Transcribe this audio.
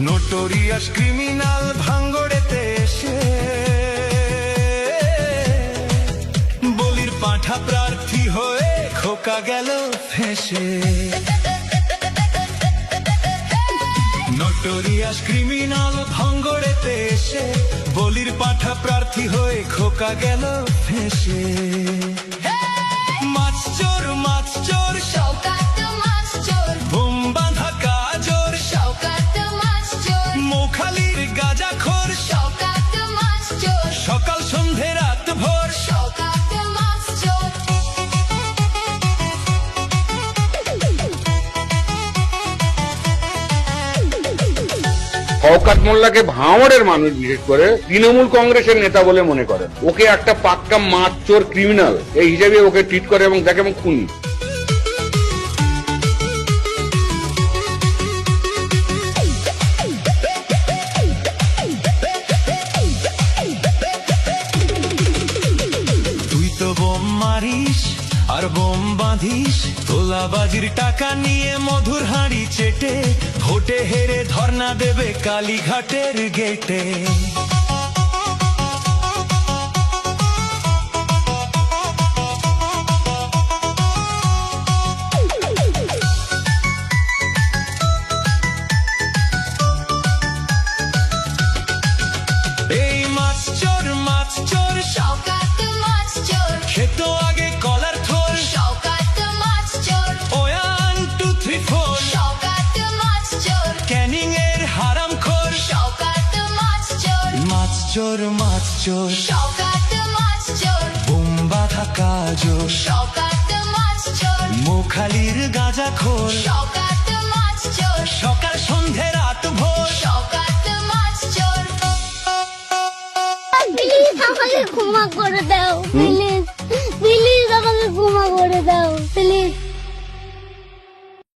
Notorious criminal ভাঙ্গড়েতে এসে বলির পাঁঠা প্রার্থী হয়ে খোকা গেল ফেঁসে। নোটোরিয়াস ক্রিমিনাল ভাঙ্গড়েতে এসে বলির পাঁঠা প্রার্থী হয়ে খোকা গেল ফেঁসে। মাছ চোর শওকাত মাছ চোর, বোম বাঁধা কাজর শওকাত মাছ চোর, মোখালির গাঁজাখোর শওকাত মাছ চোর, সকাল সন্ধে রাত ভোর শওকাত মাছ চোর। শওকত মোল্লাকে ভাঙড়ের মানুষ বিশেষ করে তৃণমূল কংগ্রেসের নেতা বলে মনে করেন। ওকে একটা পাক্কা মাছ চোর ক্রিমিনাল এই হিসেবে ওকে ট্রিট করে এবং দেখে এবং খুনি। তুই তো বোম মারিস আর বোম বাঁধিস, তোলাবাজির টাকা নিয়ে মধুর হাঁড়ি চেটে ভোটে হেরে ধর্ণা দেবে কালীঘাটের গেটে। এই মাছ চোর শওকাত মাছ চোর, খেত আগে কলার থোর। শওকাত মাছ চোর, 1 2 3 4 শওকাত মাছ চোর, ক্যানিং এর হারাম খোর। শওকাত মাছ চোর, মাছ চোর শওকাত মাছ চোর, বোম বাঁধা কাজর শওকাত মাছ চোর, মোখালির গাঁজাখোর। শওকাত মাছ চোর, সকাল সন্ধে রাত ভোর শওকাত মাছ চোর। প্লিজ আমাকে ক্ষমা করে দাও প্লিজ।